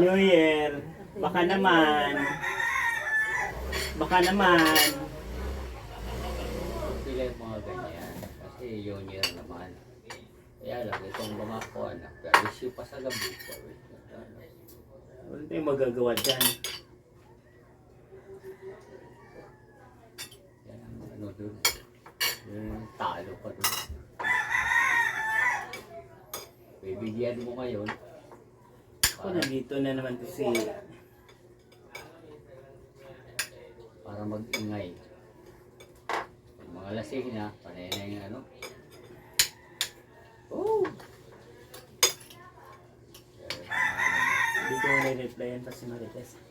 New Year. Baka naman. Baka naman. Sila yung mga ganyan. Kasi yun year naman. Kaya lang, itong mga kuwan, pero pa sa gabi. Wala tayong magagawa dyan. Yan ang ano dun. Yung talo pa dun. Bibigyan mo ngayon. Ako nandito na naman to si... Para mag-ingay. Yung mga lasing na, panay na yung ano. Oh! Hindi ko na-replyan pa si Marites.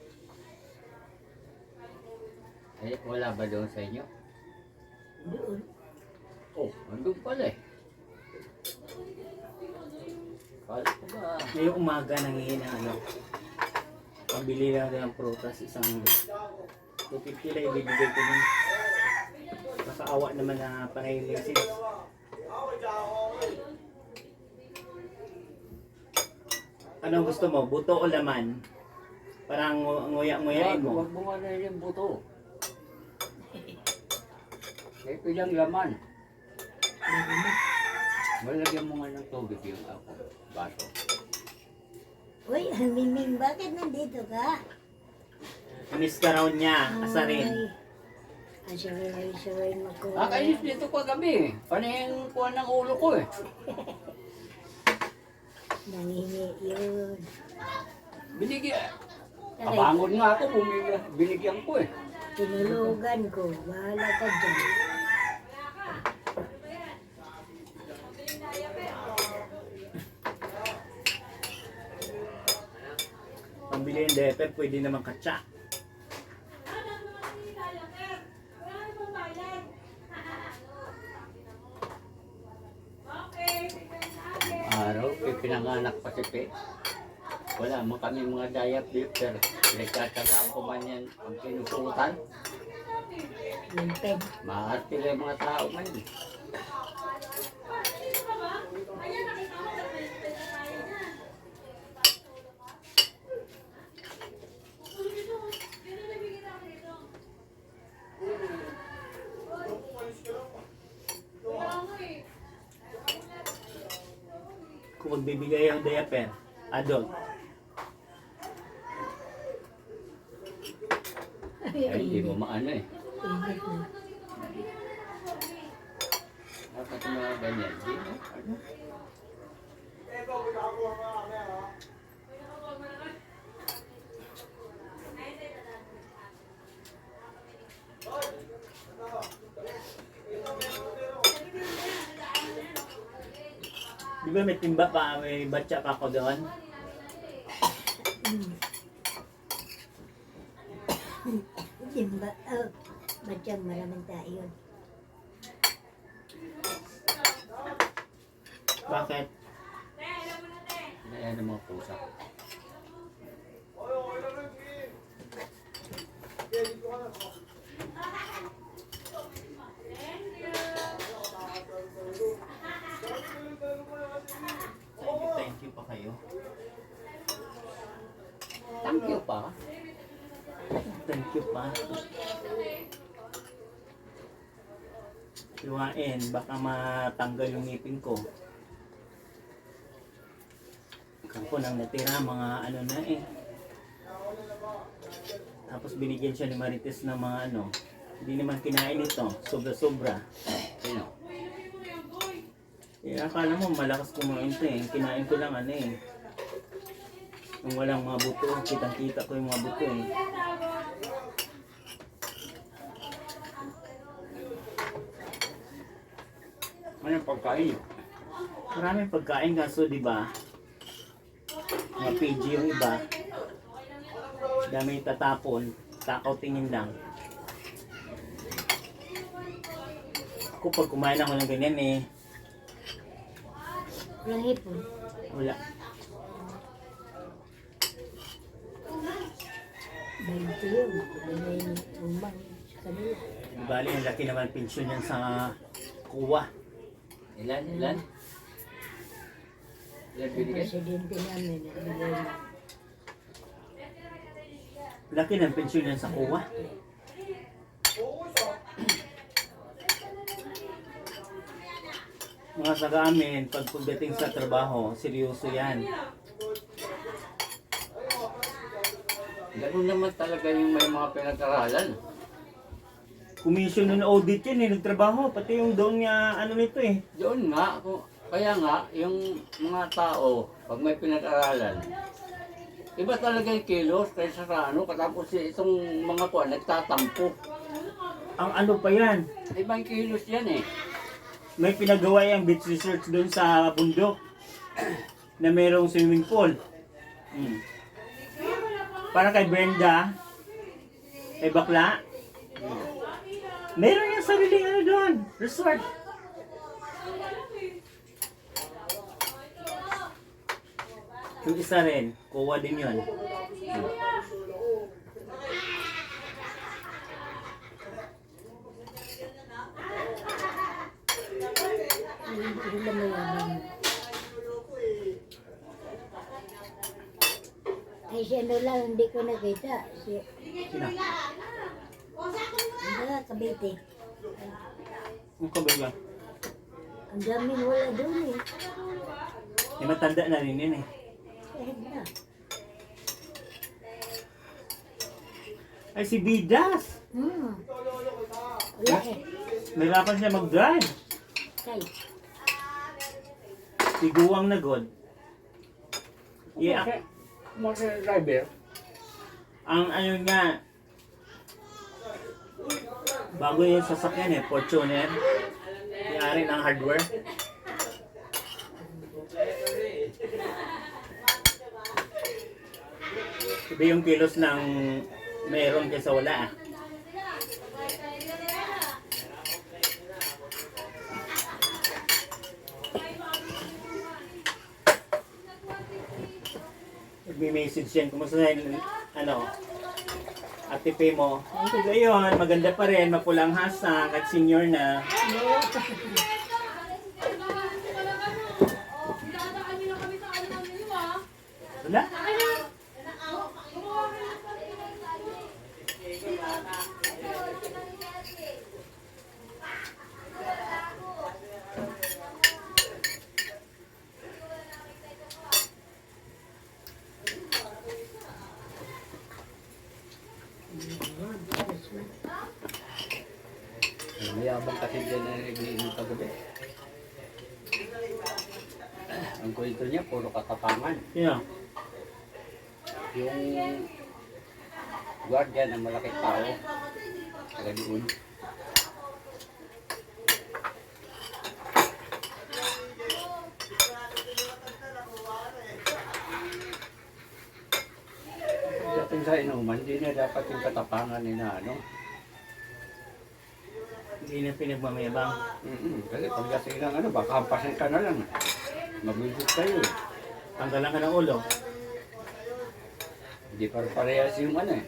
Eh, wala ba doon sa inyo? Doon. Oh, nandun pala eh. Kala ko ba? Ngayong umaga nangihin ng ano. Pambili lang din ng prutas. Isang 250 lang ibibigay ko din. Nakaawa naman na panay-lazy. Anong gusto mo? Buto o laman? Parang nguya-nguyain mo. Huwag mo nga na yung buto. Eh, pilang laman. Malagyan mo nga ng tubig yung ako. Baso. Uy, Miming, bakit nandito ka? Miss ka raw niya. Asarin. Asarin magkuha. Nakainis dito ko gabi. Panay yung kuha ng ulo ko eh. Nangingi yun. Binigyan. Kabangon nga ako, binigyan ko eh. Tinulugan ko. Bahala ka dyan. Pambili yung diaper, pwede naman katsa. Araw, pinanganak pa si Pe. Wala mo kami mga diaper. Nagkatagaan ko man yan ang kinusutan. Yung pen. Maarte lang yung mga tao man. Kung magbibigay ang diaper, adult. Ay, hindi mo maano eh. Init na. Dapat mga ganyan. Di mo? Ano? Di ba may timba pa, may batya pa ako doon? Dimba. Oh, badyang maraming tayo. Bakit? Ayan ang mga pusa. Thank you pa kayo. Thank you pa. Thank you pa. Luwain, baka matanggal yung ngipin ko. Ako nang natira, mga ano na eh. Tapos binigyan siya ni Marites ng mga ano. Hindi naman kinain ito, sobra-sobra. Sino? Eh, akala mo malakas kumain ito eh. Kinain ko lang ano eh. Yung walang mga buto, kitang-kita ko yung mga buto eh. Ano yung pagkain nyo? Maraming pagkain kaso di ba? Mga PG yung iba. Dami tatapon, takaw tingin lang. Ako pag kumain ako ng ganyan eh, Walang hipon. wala. 20 yun. May umang sa kanila. Bali, ang laki naman pensyon yan sa kuwa. Ilan? Ilan? Ilan Yung binigay? presidente namin, nagbigay na Laki ng pensyon yan sa kuwa. Mga taga amin, pag pagdating sa trabaho, seryoso yan. Ganun naman talaga yung may mga pinag-aralan. Commission ng audit yan eh, nagtrabaho. Pati yung doon nga, ano nito eh. Doon nga, kaya nga, yung mga tao, pag may pinag-aralan, iba talaga yung kilos kaysa sa ano, katapos itong mga kuwan, nagtatampo. Ang ano pa yan, Ibang kilos yan eh. may pinagawa yung beach research doon sa bundok na mayroong swimming pool. Para kay Brenda, kay Bakla, meron yung sariling ano doon, resort. Yung isa rin, kuha din yun. Hindi sila mayaman. Ay, si ano lang, hindi ko nakita. Si, Sino? ano, Cavite. Yung kabaga. Ang daming wala doon eh. Yung matanda na rin yun eh. Kahit na. Ay, si Bidas! Wala eh. Mahirapan siya mag-drive. Kay. Si Guwang na God. Yeah, Mga driver, ang ano nga, bago yung sasakyan eh, Fortuner. Yari ng hardware. Iba yung kilos ng meron kaysa wala ah. Nagme-message yan, kumusta na yung, ano, Ate Pe mo. So yun, maganda pa rin, mapulang hasang at senior na. Wala? mayabang kasi dyan na nagliinom kagabi. Ang kwento niya, puro katapangan. Yeah. Yung guardia ng malaking tao, taga doon. Dating sa inuman, hindi na dapat yung katapangan ni na ano. Hindi na pinagmamayabang. Kasi pagdating ng ano, baka hampasin ka na lang. Mabigot kayo eh. Tanggalan ka ng ulo. Hindi parehas yung ano eh.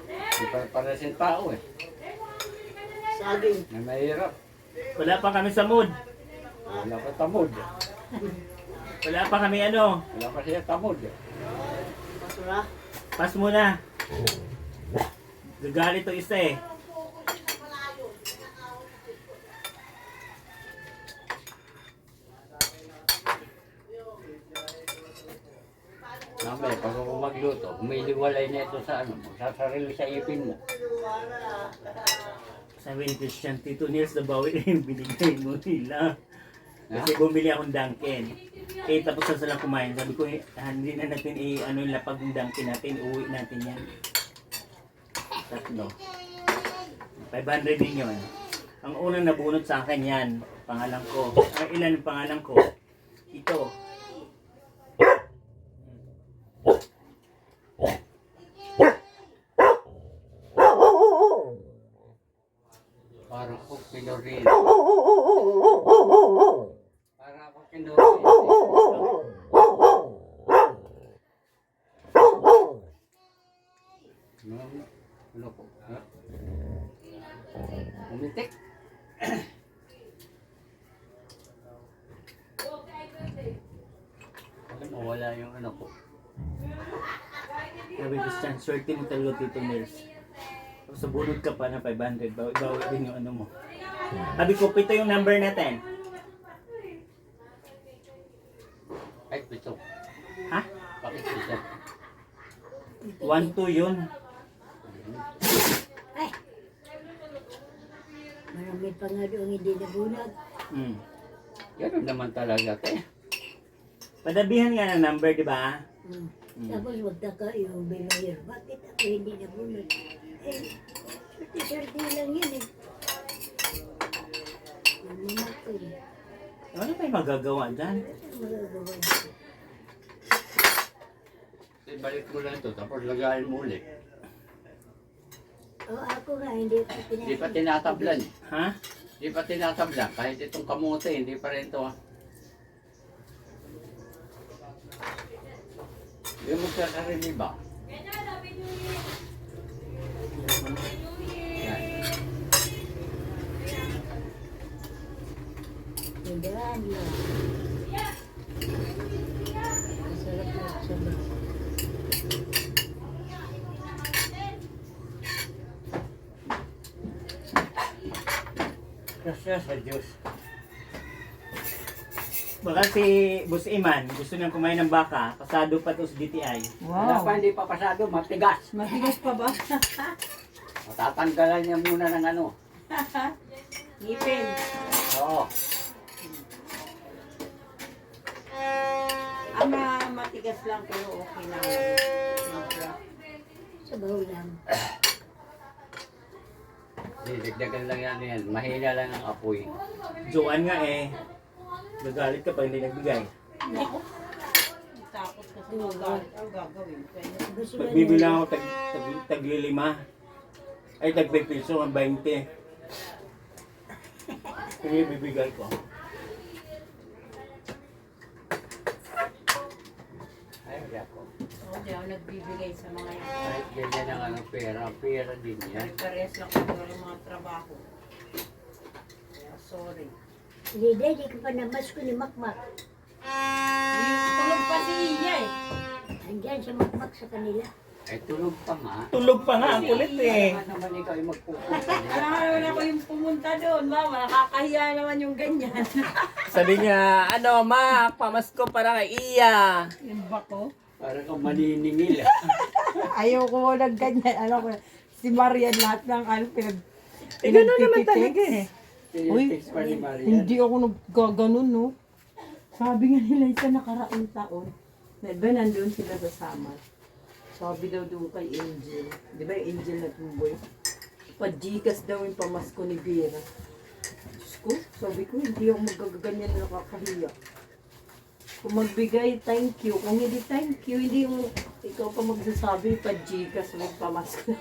Hindi parehas yung tao eh. Saging. Na mahirap. Wala pa kami sa mood. Wala pa tamod. Wala pa kami ano. Wala pa siya tamod. Basura. Pas muna. Gagalit to isa eh. Mamaya, pag ako magluto, humiliwalay na ito sa ano, magsasarili sa ipin mo. Sabi ni Christian, Tito Nils, nabawi na yung binigay mo nila. Kasi Ha? bumili akong Dunkin. Eh, tapos na sila kumain. Sabi ko, hindi na natin ano yung lapag ng Dunkin natin. Uwi natin yan. Tatlo. 500 din yun. Ang unang nabunot sa akin yan. Pangalan ko. Ang ilan ang pangalan ko? Ito. Parang ako kinurin. Parang ako kinurin. Ano po? Ha? Umitik. Alam mo, wala yung ano ko. Sabi ni Christian, Ang swerte mo talaga, Tito Nels. Tapos sa bunod ka pa na 500, bawi din yung ano mo. Sabi ko, pito yung number natin. Ay, pito. Ha? Bakit pito? 1-2 yun. Ay! Marami pa nga doon hindi nabunag. Hmm. Ganun naman talaga, te. Padabihan nga ng number, di ba? Tapos magtaka yung binoyer. Bakit ako hindi nabunag? Eh, swerte-swerte lang yun eh. Mama ko eh. Ano tayo magagawa dyan? Ano magagawa dito? Balik mo lang ito, tapos lagayin mo ulit. O ako nga, hindi ko Hindi pa tinatablan. Ha? Hindi pa tinatablan. Kahit itong kamote, hindi pa rin ito. Hindi mo magkakaroon ba? Yan. Tindahan lang. Masarap na sabi. Kasya sa Diyos. Baka si Boss Iman, gusto niyang kumain ng baka, pasado pa to sa DTI. Wala pa, hindi pa pasado, matigas. Matigas pa ba? Matatanggalan niya muna ng ano. Ngipin. Oo. Matigas lang pero okay na. Sabaw lang. Didagdagan lang yan. Mahina lang ang apoy. Joan nga eh, gagalit ka pa hindi nagbigay. Takot kasi magalit ang gagawin. Kaya Gusto ba Pagbibilang ako taglilima, ay tagpipiso ang 20. Kaya bibigay ko. Ay, wala ko. hindi ako nagbibigay sa mga yan. Kahit ganyan ang ano, pera. Pera din yan. Pare-parehas lang kami ng mga trabaho. Kaya sorry. Hindi ko pa namas ko ni Makmak. Tulog pa si Iya eh. Andyan sa Makmak sa kanila. Ay, tulog pa nga. Tulog pa nga, ang kulit eh. Kaya naman ikaw ay magpupunta niya. Kaya naman ako yung pumunta doon, mama. Nakakahiya naman yung ganyan. Sabi niya, ano, Mak, pamasko para kay Iya. Yung bako. Para kang maniningil. Ayoko mo ng ganyan. Ano ko, si Marian lahat ng ano, Eh, gano'n naman talaga eh. Tinitext pa ni Maria. Hindi ako naggaganon, no? Sabi nga nila sa nakaraang taon, na ba nandun sila sa Samar? Sabi daw doon kay Angel. Di ba yung Angel na tumboy? Pa-Gcash daw yung pamasko ni Vera. Diyos ko, sabi ko, hindi ako magaganyan na nakakahiya. Kung magbigay, thank you. Kung hindi thank you, hindi mo, ikaw pa magsasabi, pa-Gcash, may pamasko.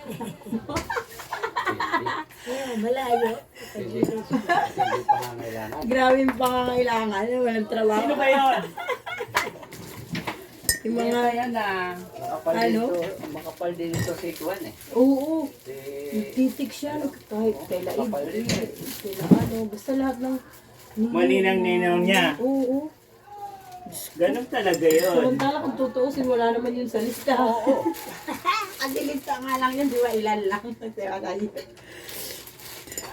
Ayun, malayo. Hindi pa nga kailangan. Grabe yung pangangailangan, walang trabaho. Sino ba yun? Yung mga, yan na. Makapal Ano? dito. Makapal din ito si Tuan eh. oo, Si... titik siya, kahit kaila Kapal rin eh. kaila ano, basta lahat ng... Maninang-ninaw niya. Oo. Ganun talaga yun. Samantala kung tutuusin, wala naman yun sa lista. Oo. Kasi lista nga lang yun, di ba? Ilan lang. Kaya tayo.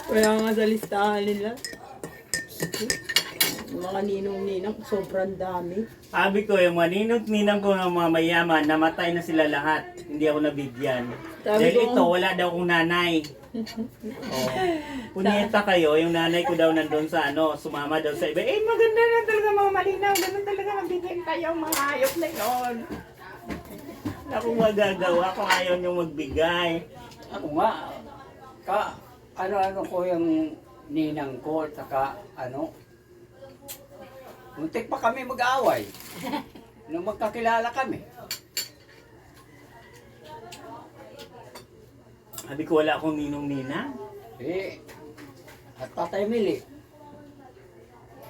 Wala nga sa listahan nila. Yung mga ninong-ninang, sobrang dami. Sabi ko, yung maninong-ninang ko ng mga mayaman, namatay na sila lahat. Hindi ako nabigyan. Sabi Dahil ko- ito, wala daw akong nanay. Oh. Punyeta kayo, yung nanay ko daw nandun sa ano, sumama daw sa iba. Eh, maganda na talaga mga malinaw. Ganun talaga magbigyan tayo mga hayop na yun. Ako magagawa kung ayaw niyong magbigay. Ako nga. Ano-ano ko yung ninang ko at saka ano. Muntik pa kami mag-away. Nung magkakilala kami. Sabi ko, wala akong ninong-ninang. Eh, at Tatay Mili.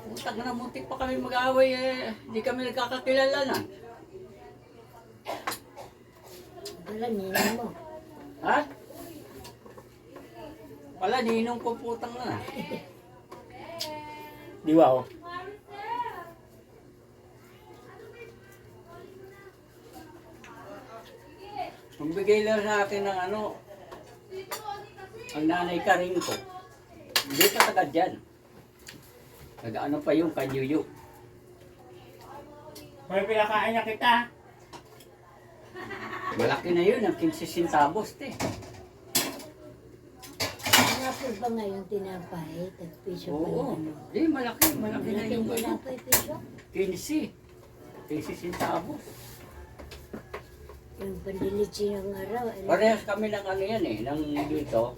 Utang na muntik pa kami mag-away eh. Hindi kami nagkakakilala na. Wala, ninang mo. Ha? Wala, ninong ko putang na. Di ba? Magbigay lang sa akin ng ano, ang nanay ka rin ko. Hindi pa tagad dyan. Nag-ano pa yung kanyuyo. May pinakain na kita. Malaki na yun, ang 15 centavos, te. Nga po ba ngayon tinapay? Tag-piso pa Oo. lang ano. Di, malaki na Malaking yung ano. tinapay, piso. 15. 15 centavos. Yung pandilitsi ng araw. Parehas kami ng ano yan eh, ng dito.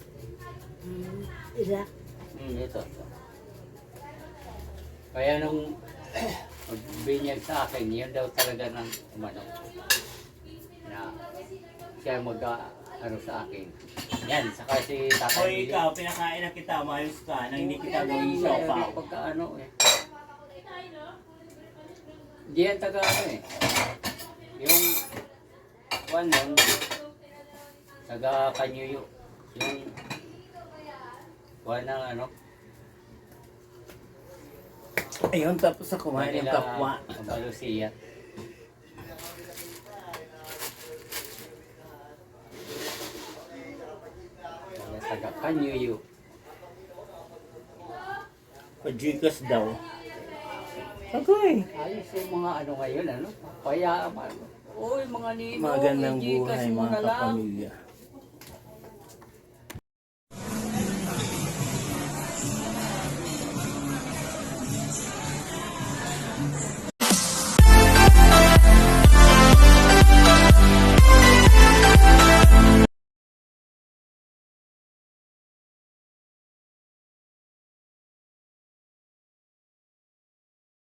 Ila. Ito. Kaya nung magbinyag sa akin, yun daw talaga ng umano. Na siya ano sa akin. Yan, saka si O Tatay ikaw, pinakain na kita, maayos ka, nang hindi kita gawin sopa. Pagka ano eh. Hindi yan taga ano eh. Yung nun, taga Kanyuyo. Yung ng ano. Ayun, tapos na kumain yung kapwa. Balusiya. Taga Kanyuyo. Pajikas daw. Okay. Ayos yung mga ano ngayon, ano? Kaya, yung mga ni Magandang Gcash buhay mo mga na lang. kapamilya.